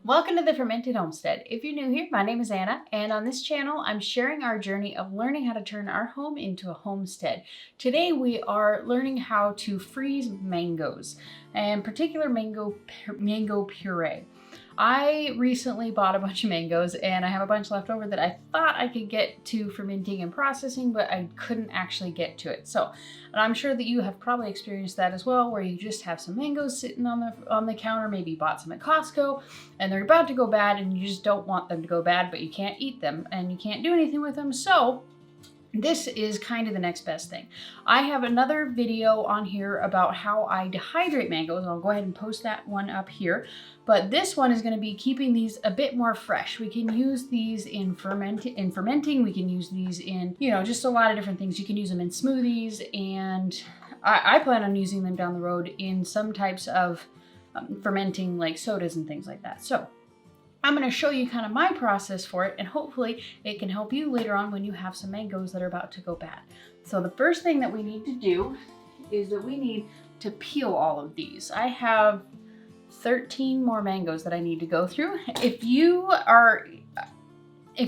Welcome to the Fermented Homestead. If you're new here, my name is Anna, and on this channel, I'm sharing our journey of learning how to turn our home into a homestead. Today, we are learning how to freeze mangoes, and particular mango puree. I recently bought a bunch of mangoes, and I have a bunch left over that I thought I could get to fermenting and processing, but I couldn't actually get to it. So, and I'm sure that you have probably experienced that as well, where you just have some mangoes sitting on the counter, maybe you bought some at Costco, and they're about to go bad, and you just don't want them to go bad, but you can't eat them, and you can't do anything with them. So this is kind of the next best thing. I have another video on here about how I dehydrate mangoes. I'll go ahead and post that one up here. But this one is going to be keeping these a bit more fresh. We can use these in fermenting. We can use these in, just a lot of different things. You can use them in smoothies, and I plan on using them down the road in some types of fermenting, like sodas and things like that. So I'm going to show you kind of my process for it, and hopefully it can help you later on when you have some mangoes that are about to go bad. So the first thing that we need to do is that we need to peel all of these. I have 13 more mangoes that I need to go through. If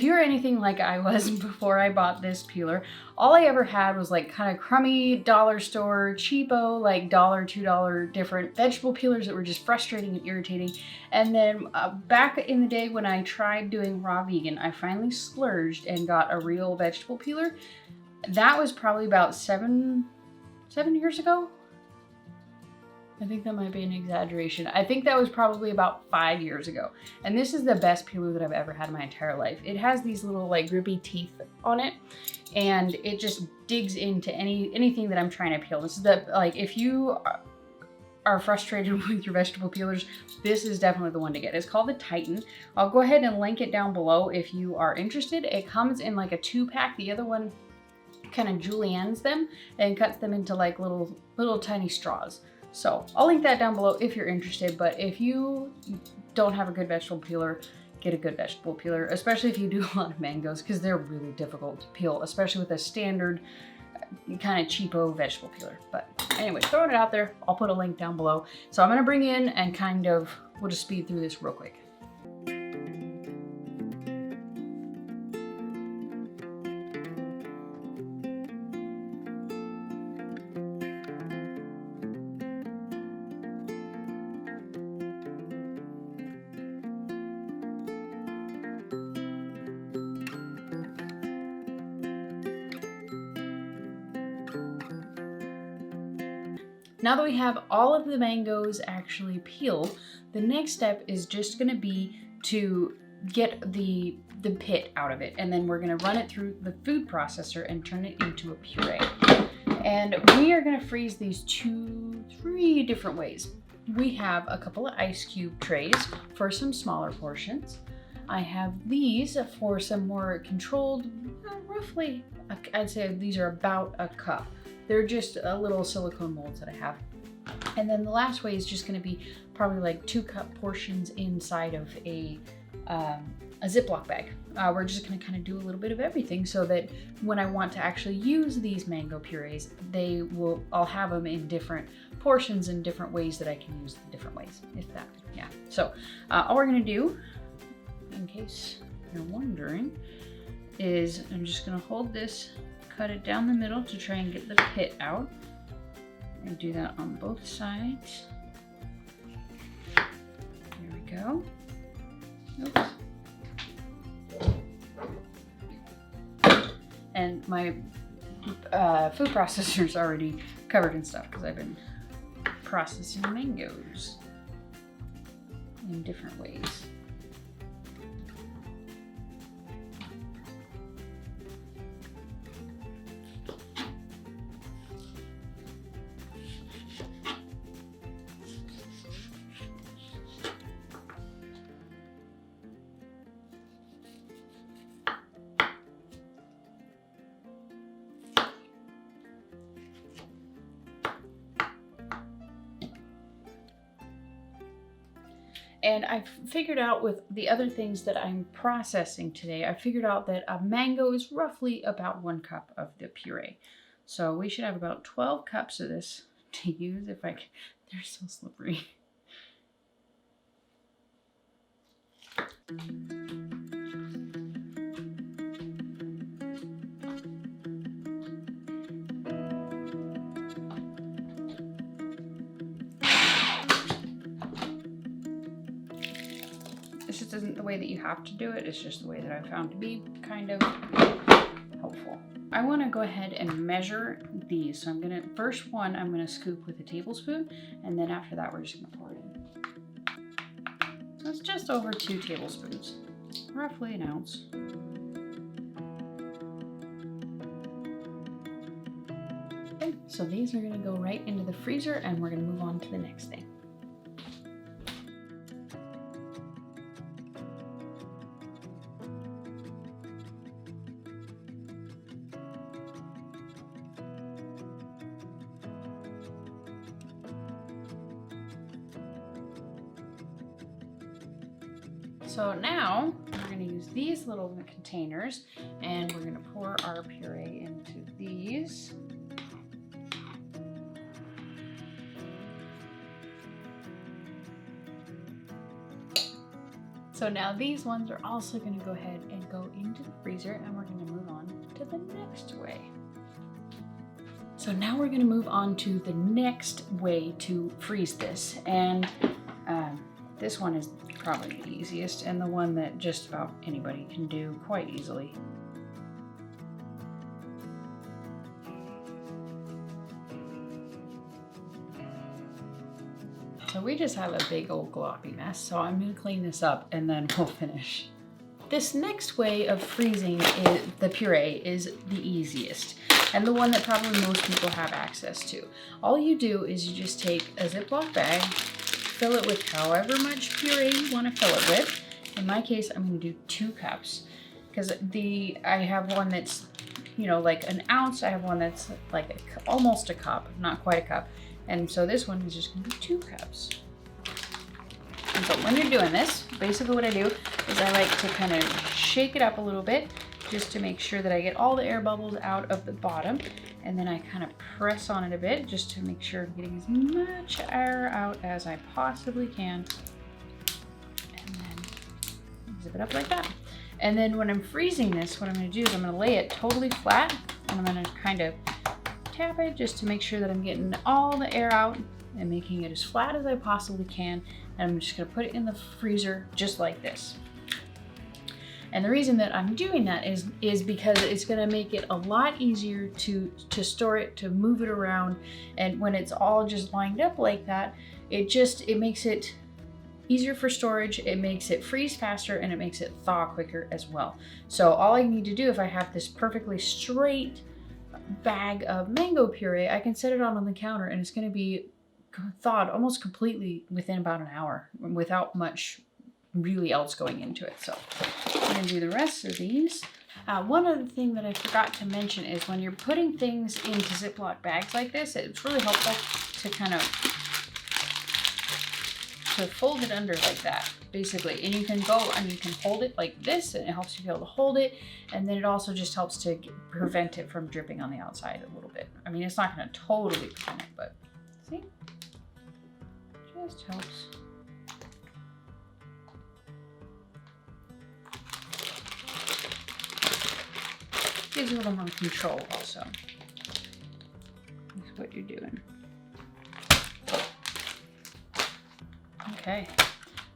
you're anything like I was before I bought this peeler, all I ever had was like kind of crummy dollar store, cheapo, like $1, $2 different vegetable peelers that were just frustrating and irritating. And then back in the day when I tried doing raw vegan, I finally splurged and got a real vegetable peeler. That was probably about seven years ago. I think that might be an exaggeration. I think that was probably about 5 years ago. And this is the best peeler that I've ever had in my entire life. It has these little like grippy teeth on it, and it just digs into anything that I'm trying to peel. This is if you are frustrated with your vegetable peelers, this is definitely the one to get. It's called the Titan. I'll go ahead and link it down below if you are interested. It comes in like a 2-pack. The other one kind of juliennes them and cuts them into like little tiny straws. So I'll link that down below if you're interested, but if you don't have a good vegetable peeler, get a good vegetable peeler, especially if you do a lot of mangoes, because they're really difficult to peel, especially with a standard kind of cheapo vegetable peeler. But anyway, throwing it out there, I'll put a link down below. So I'm gonna bring in and we'll just speed through this real quick. Now that we have all of the mangoes actually peeled, the next step is just gonna be to get the pit out of it. And then we're gonna run it through the food processor and turn it into a puree. And we are gonna freeze these 3 different ways. We have a couple of ice cube trays for some smaller portions. I have these for some more controlled, roughly, I'd say these are about a cup. They're just little silicone molds that I have. And then the last way is just gonna be probably like 2-cup portions inside of a Ziploc bag. We're just gonna kind of do a little bit of everything so that when I want to actually use these mango purees, I'll have them in different portions and different ways that I can use them different ways, yeah. So all we're gonna do, in case you're wondering, is I'm just gonna hold this, cut it down the middle to try and get the pit out. And do that on both sides. There we go. Oops. And my food processor's already covered in stuff because I've been processing mangoes in different ways. And I figured out with the other things that I'm processing today, I figured out that a mango is roughly about 1 cup of the puree. So we should have about 12 cups of this to use if I can. They're so slippery. This just isn't the way that you have to do it. It's just the way that I've found to be kind of helpful. I want to go ahead and measure these. So I'm going to, first one, I'm going to scoop with a tablespoon, and then after that, we're just going to pour it in. So it's just over 2 tablespoons, roughly an ounce. Okay, so these are going to go right into the freezer, and we're going to move on to the next thing. So now we're going to use these little containers, and we're going to pour our puree into these. So now these ones are also going to go ahead and go into the freezer, and we're going to move on to the next way. So now we're going to move on to the next way to freeze this, and this one is probably the easiest and the one that just about anybody can do quite easily. So we just have a big old gloppy mess, so I'm going to clean this up and then we'll finish. This next way of freezing the puree is the easiest and the one that probably most people have access to. All you do is you just take a Ziploc bag, fill it with however much puree you want to fill it with. In my case, I'm going to do 2 cups because I have one that's, you know, like an ounce. I have one that's like almost a cup, not quite a cup. And so this one is just going to be 2 cups. And so when you're doing this, basically what I do is I like to kind of shake it up a little bit just to make sure that I get all the air bubbles out of the bottom. And then I kind of press on it a bit just to make sure I'm getting as much air out as I possibly can. And then zip it up like that. And then when I'm freezing this, what I'm going to do is I'm going to lay it totally flat, and I'm going to kind of tap it just to make sure that I'm getting all the air out and making it as flat as I possibly can. And I'm just going to put it in the freezer just like this. And the reason that I'm doing that is because it's going to make it a lot easier to store it, to move it around. And when it's all just lined up like that, it makes it easier for storage, it makes it freeze faster, and it makes it thaw quicker as well. So all I need to do, if I have this perfectly straight bag of mango puree, I can set it on the counter and it's going to be thawed almost completely within about an hour without much really else going into it. So I'm going to do the rest of these. One other thing that I forgot to mention is when you're putting things into Ziploc bags like this, it's really helpful to kind of fold it under like that, basically. And you can go and you can hold it like this, and it helps you be able to hold it. And then it also just helps to prevent it from dripping on the outside a little bit. I mean, it's not going to totally prevent it, but see? Just helps. Gives you a little more control also. That's what you're doing. Okay,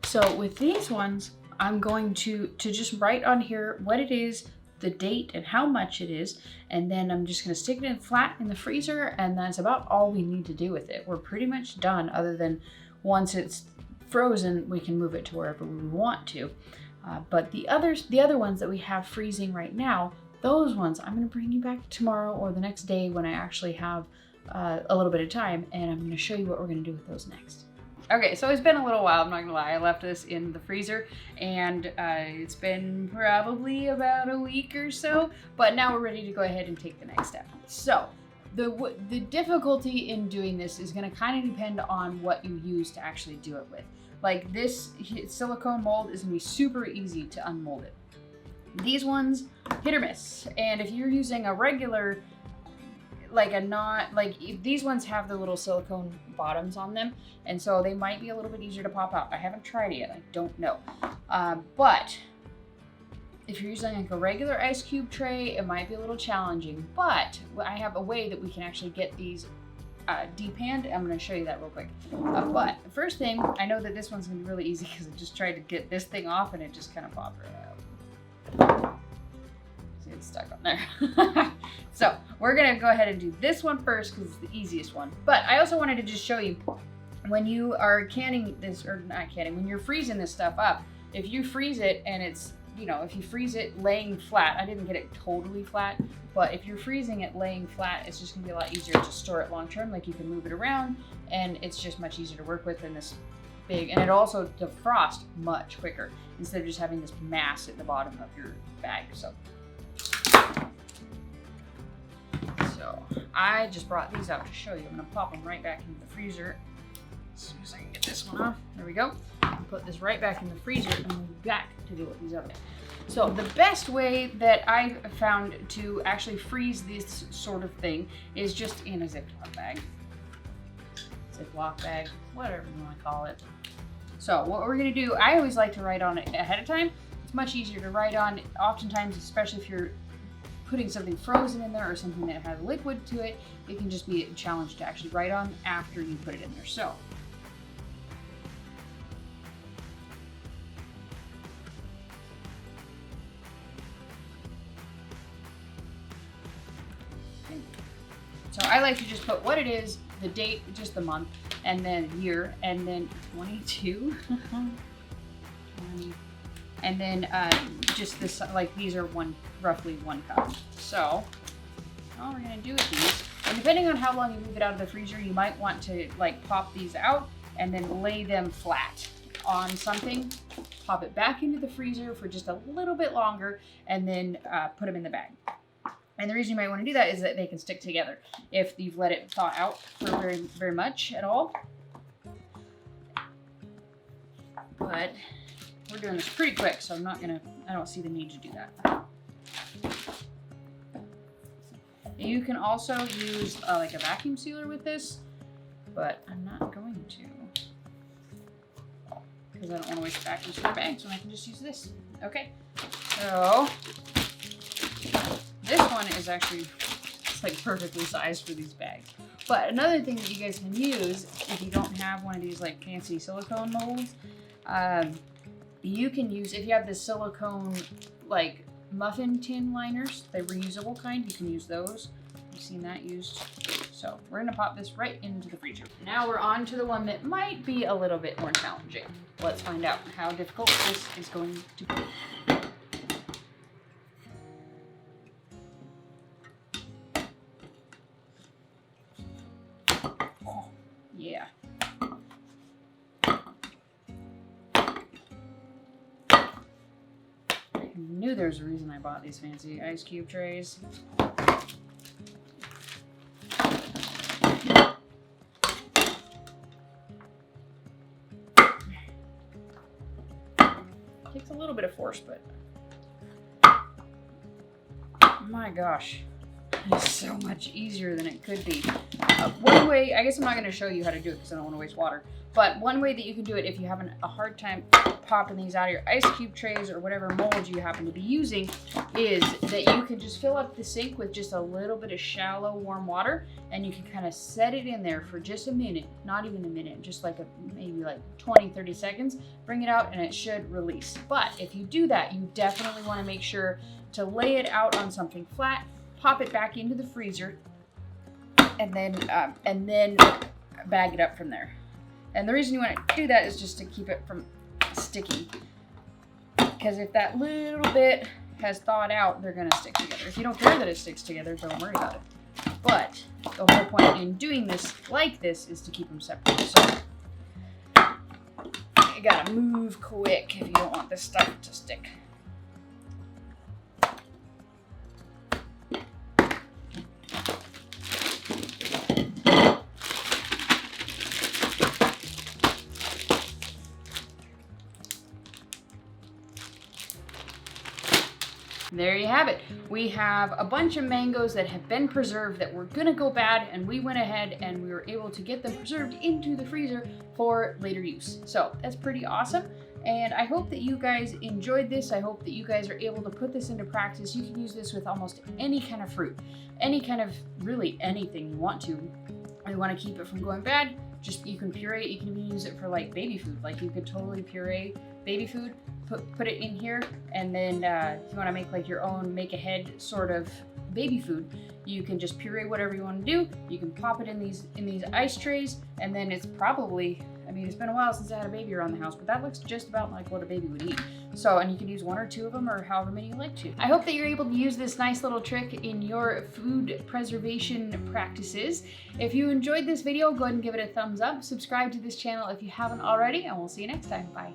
so with these ones, I'm going to just write on here what it is, the date, and how much it is, and then I'm just going to stick it in flat in the freezer, and that's about all we need to do with it. We're pretty much done, other than once it's frozen, we can move it to wherever we want to. But the other ones that we have freezing right now, those ones I'm going to bring you back tomorrow or the next day when I actually have a little bit of time, and I'm going to show you what we're going to do with those next. Okay, so it's been a little while, I'm not gonna lie. I left this in the freezer, and it's been probably about a week or so, but now we're ready to go ahead and take the next step. So the difficulty in doing this is gonna kind of depend on what you use to actually do it with. Like this silicone mold is gonna be super easy to unmold it. These ones, hit or miss. And if you're using a regular like a not, like these ones have the little silicone bottoms on them, and so they might be a little bit easier to pop out. I haven't tried it yet, I don't know. But if you're using like a regular ice cube tray, it might be a little challenging, but I have a way that we can actually get these depanned. I'm going to show you that real quick. But the first thing, I know that this one's going to be really easy because I just tried to get this thing off and it just kind of popped right out. See, it's stuck on there. So we're going to go ahead and do this one first because it's the easiest one. But I also wanted to just show you when you are canning this, or not canning, when you're freezing this stuff up, if you freeze it and it's, you know, if you freeze it laying flat, I didn't get it totally flat, but if you're freezing it laying flat, it's just gonna be a lot easier to store it long term. Like you can move it around and it's just much easier to work with than this big, and it also defrosts much quicker instead of just having this mass at the bottom of your bag. So I just brought these out to show you. I'm gonna pop them right back into the freezer. As soon as I can get this one off, there we go. Put this right back in the freezer and move back to do what these other. So the best way that I've found to actually freeze this sort of thing is just in a Ziploc bag. Ziploc bag, whatever you want to call it. So what we're gonna do, I always like to write on it ahead of time. It's much easier to write on, oftentimes, especially if you're putting something frozen in there or something that has liquid to it, it can just be a challenge to actually write on after you put it in there. So I like to just put what it is, the date, just the month, and then year, and then 22, 20, and then just this, like these are roughly 1 cup. So all we're gonna do with these, and depending on how long you leave it out of the freezer, you might want to like pop these out and then lay them flat on something, pop it back into the freezer for just a little bit longer, and then put them in the bag. And the reason you might want to do that is that they can stick together if you've let it thaw out for very much at all. But we're doing this pretty quick, so I don't see the need to do that. You can also use like a vacuum sealer with this, but I'm not going to because I don't want to waste vacuum sealer bags when I can just use this. Okay, so this one is actually, it's like perfectly sized for these bags. But another thing that you guys can use, if you don't have one of these like fancy silicone molds, you can use, if you have the silicone like muffin tin liners, the reusable kind, you can use those. I've seen that used. So we're gonna pop this right into the freezer. Now we're on to the one that might be a little bit more challenging. Let's find out how difficult this is going to be. Yeah. I knew there was a reason I bought these fancy ice cube trays. Takes a little bit of force, but my gosh, it's so much easier than it could be. One way, I guess I'm not going to show you how to do it because I don't want to waste water, but one way that you can do it if you're having a hard time popping these out of your ice cube trays or whatever mold you happen to be using is that you can just fill up the sink with just a little bit of shallow warm water, and you can kind of set it in there for just a minute, not even a minute, just like maybe like 20-30 seconds, bring it out and it should release. But if you do that, you definitely want to make sure to lay it out on something flat, pop it back into the freezer, and then bag it up from there. And the reason you want to do that is just to keep it from sticking, because if that little bit has thawed out, they're going to stick together. If you don't care that it sticks together, don't worry about it. But the whole point in doing this like this is to keep them separate. So you gotta move quick if you don't want this stuff to stick. There you have it. We have a bunch of mangoes that have been preserved that were gonna go bad, and we went ahead and we were able to get them preserved into the freezer for later use. So that's pretty awesome. And I hope that you guys enjoyed this. I hope that you guys are able to put this into practice. You can use this with almost any kind of fruit, any kind of, really anything you want to. You want to keep it from going bad, just you can puree it. You can even use it for like baby food. Like you could totally puree baby food, put it in here, and then if you want to make like your own make ahead sort of baby food, you can just puree whatever you want to do. You can pop it in these ice trays, and then it's probably, I mean, it's been a while since I had a baby around the house, but that looks just about like what a baby would eat. So, and you can use 1 or 2 of them or however many you like to. I hope that you're able to use this nice little trick in your food preservation practices. If you enjoyed this video, go ahead and give it a thumbs up. Subscribe to this channel if you haven't already, and we'll see you next time. Bye.